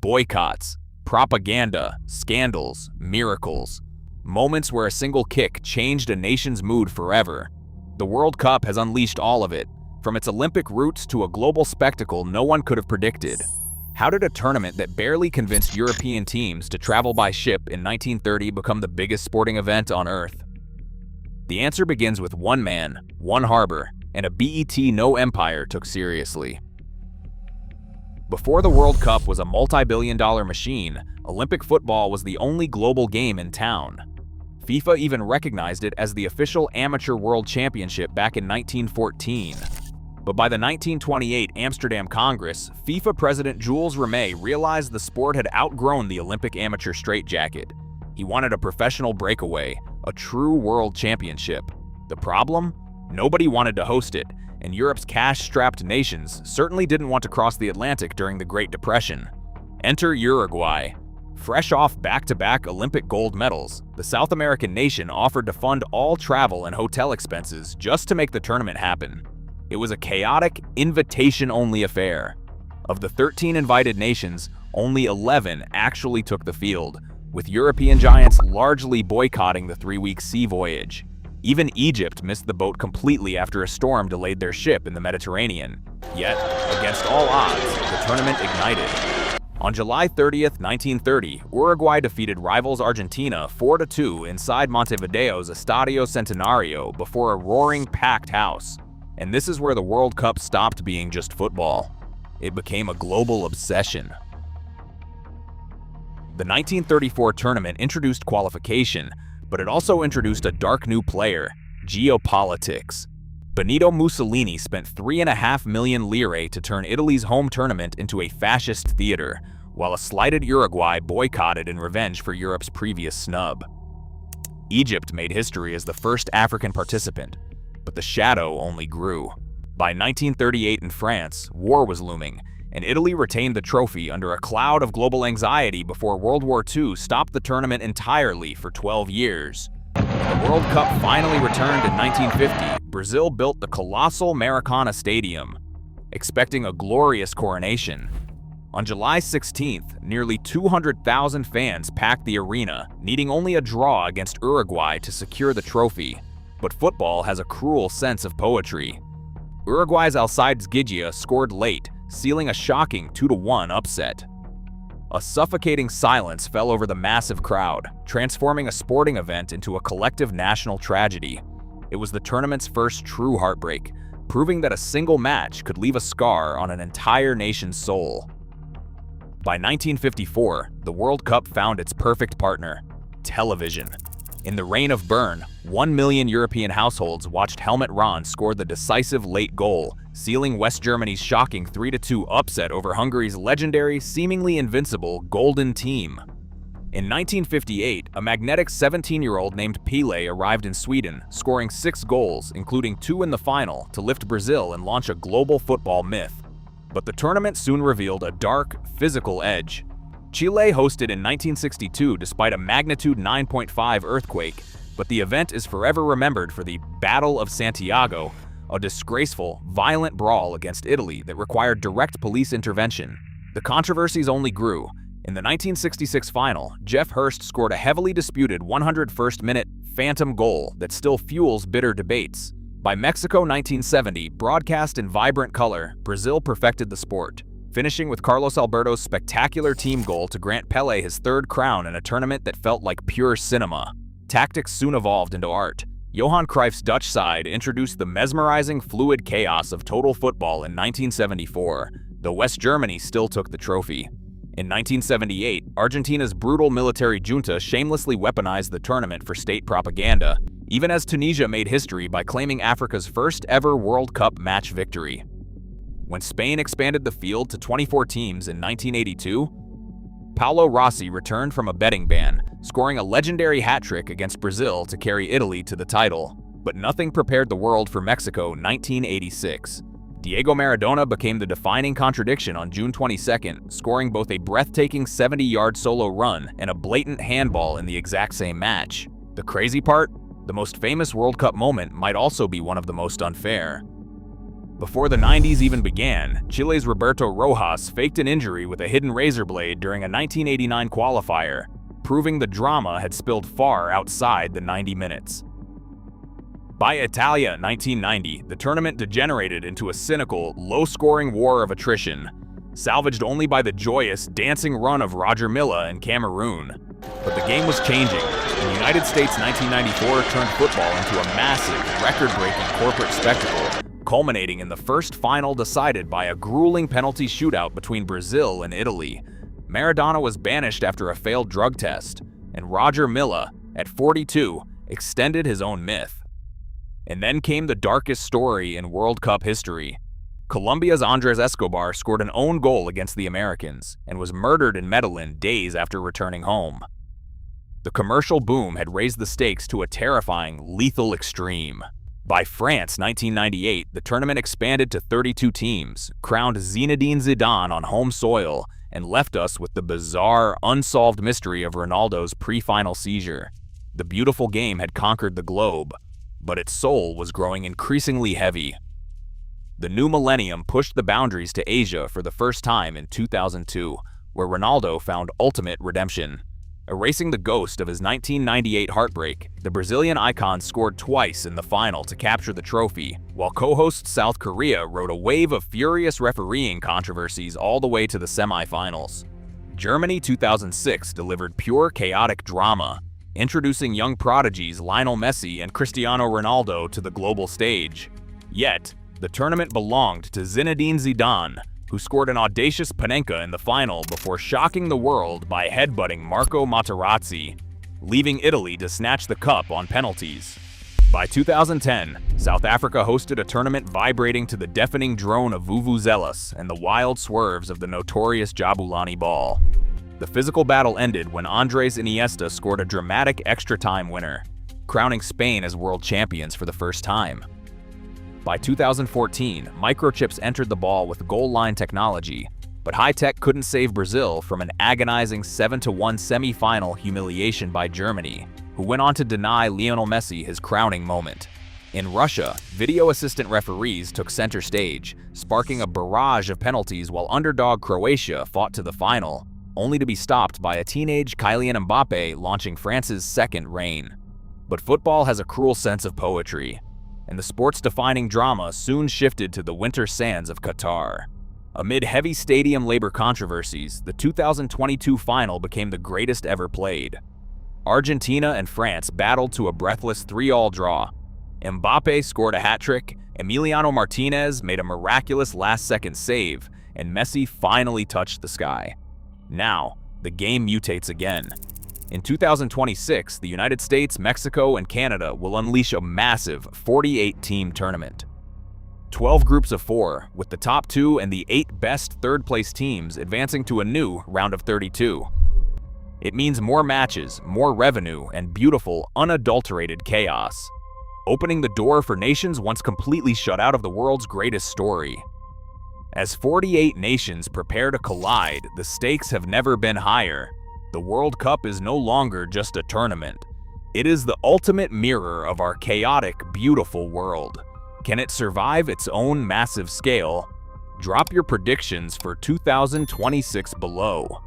Boycotts, propaganda, scandals, miracles. Moments where a single kick changed a nation's mood forever. The World Cup has unleashed all of it, from its Olympic roots to a global spectacle no one could have predicted. How did a tournament that barely convinced European teams to travel by ship in 1930 become the biggest sporting event on Earth? The answer begins with one man, one harbor, and a BET no empire took seriously. Before the World Cup was a multi-billion-dollar machine, Olympic football was the only global game in town. FIFA even recognized it as the official amateur world championship back in 1914. But by the 1928 Amsterdam Congress, FIFA President Jules Rimet realized the sport had outgrown the Olympic amateur straitjacket. He wanted a professional breakaway, a true world championship. The problem? Nobody wanted to host it, and Europe's cash-strapped nations certainly didn't want to cross the Atlantic during the Great Depression. Enter Uruguay. Fresh off back-to-back Olympic gold medals, the South American nation offered to fund all travel and hotel expenses just to make the tournament happen. It was a chaotic, invitation-only affair. Of the 13 invited nations, only 11 actually took the field, with European giants largely boycotting the 3-week sea voyage. Even Egypt missed the boat completely after a storm delayed their ship in the Mediterranean. Yet, against all odds, the tournament ignited. On July 30th, 1930, Uruguay defeated rivals Argentina 4-2 inside Montevideo's Estadio Centenario before a roaring, packed house. And this is where the World Cup stopped being just football. It became a global obsession. The 1934 tournament introduced qualification, but it also introduced a dark new player, geopolitics. Benito Mussolini spent 3.5 million lire to turn Italy's home tournament into a fascist theater, while a slighted Uruguay boycotted in revenge for Europe's previous snub. Egypt made history as the first African participant, but the shadow only grew. By 1938 in France, war was looming, and Italy retained the trophy under a cloud of global anxiety before World War II stopped the tournament entirely for 12 years. When the World Cup finally returned in 1950, Brazil built the colossal Maracanã Stadium, expecting a glorious coronation. On July 16th, nearly 200,000 fans packed the arena, needing only a draw against Uruguay to secure the trophy. But football has a cruel sense of poetry. Uruguay's Alcides Gigia scored late, sealing a shocking 2-1 upset. A suffocating silence fell over the massive crowd, transforming a sporting event into a collective national tragedy. It was the tournament's first true heartbreak, proving that a single match could leave a scar on an entire nation's soul. By 1954, the World Cup found its perfect partner: television. In the reign of Bern, 1 million European households watched Helmut Rahn score the decisive late goal, sealing West Germany's shocking 3-2 upset over Hungary's legendary, seemingly invincible Golden Team. In 1958, a magnetic 17-year-old named Pelé arrived in Sweden, scoring 6 goals, including 2 in the final, to lift Brazil and launch a global football myth. But the tournament soon revealed a dark, physical edge. Chile hosted in 1962 despite a magnitude 9.5 earthquake, but the event is forever remembered for the Battle of Santiago, a disgraceful, violent brawl against Italy that required direct police intervention. The controversies only grew. In the 1966 final, Jeff Hurst scored a heavily disputed 101st-minute phantom goal that still fuels bitter debates. By Mexico 1970, broadcast in vibrant color, Brazil perfected the sport, finishing with Carlos Alberto's spectacular team goal to grant Pelé his 3rd crown in a tournament that felt like pure cinema. Tactics soon evolved into art. Johan Cruyff's Dutch side introduced the mesmerizing, fluid chaos of total football in 1974, though West Germany still took the trophy. In 1978, Argentina's brutal military junta shamelessly weaponized the tournament for state propaganda, even as Tunisia made history by claiming Africa's first ever World Cup match victory. When Spain expanded the field to 24 teams in 1982, Paolo Rossi returned from a betting ban, scoring a legendary hat-trick against Brazil to carry Italy to the title. But nothing prepared the world for Mexico 1986. Diego Maradona became the defining contradiction on June 22nd, scoring both a breathtaking 70-yard solo run and a blatant handball in the exact same match. The crazy part? The most famous World Cup moment might also be one of the most unfair. Before the 90s even began, Chile's Roberto Rojas faked an injury with a hidden razor blade during a 1989 qualifier, proving the drama had spilled far outside the 90 minutes. By Italia 1990, the tournament degenerated into a cynical, low-scoring war of attrition, salvaged only by the joyous, dancing run of Roger Milla in Cameroon. But the game was changing, and the United States 1994 turned football into a massive, record-breaking corporate spectacle, culminating in the first final decided by a grueling penalty shootout between Brazil and Italy. Maradona was banished after a failed drug test, and Roger Milla, at 42, extended his own myth. And then came the darkest story in World Cup history. Colombia's Andres Escobar scored an own goal against the Americans and was murdered in Medellin days after returning home. The commercial boom had raised the stakes to a terrifying, lethal extreme. By France 1998, the tournament expanded to 32 teams, crowned Zinedine Zidane on home soil, and left us with the bizarre, unsolved mystery of Ronaldo's pre-final seizure. The beautiful game had conquered the globe, but its soul was growing increasingly heavy. The new millennium pushed the boundaries to Asia for the first time in 2002, where Ronaldo found ultimate redemption. Erasing the ghost of his 1998 heartbreak, the Brazilian icon scored twice in the final to capture the trophy, while co-host South Korea rode a wave of furious refereeing controversies all the way to the semi-finals. Germany 2006 delivered pure chaotic drama, introducing young prodigies Lionel Messi and Cristiano Ronaldo to the global stage. Yet, the tournament belonged to Zinedine Zidane, who scored an audacious Panenka in the final before shocking the world by headbutting Marco Materazzi, leaving Italy to snatch the cup on penalties. By 2010, South Africa hosted a tournament vibrating to the deafening drone of vuvuzelas and the wild swerves of the notorious Jabulani ball. The physical battle ended when Andres Iniesta scored a dramatic extra-time winner, crowning Spain as world champions for the first time. By 2014, microchips entered the ball with goal line technology, but high-tech couldn't save Brazil from an agonizing 7-1 semi-final humiliation by Germany, who went on to deny Lionel Messi his crowning moment. In Russia, video assistant referees took center stage, sparking a barrage of penalties while underdog Croatia fought to the final, only to be stopped by a teenage Kylian Mbappe launching France's second reign. But football has a cruel sense of poetry, and the sports-defining drama soon shifted to the winter sands of Qatar. Amid heavy stadium labor controversies, the 2022 final became the greatest ever played. Argentina and France battled to a breathless 3-3 draw. Mbappe scored a hat-trick, Emiliano Martinez made a miraculous last-second save, and Messi finally touched the sky. Now, the game mutates again. In 2026, the United States, Mexico, and Canada will unleash a massive 48-team tournament. 12 groups of 4, with the top 2 and the 8 best third-place teams advancing to a new round of 32. It means more matches, more revenue, and beautiful, unadulterated chaos, opening the door for nations once completely shut out of the world's greatest story. As 48 nations prepare to collide, the stakes have never been higher. The World Cup is no longer just a tournament. It is the ultimate mirror of our chaotic, beautiful world. Can it survive its own massive scale? Drop your predictions for 2026 below.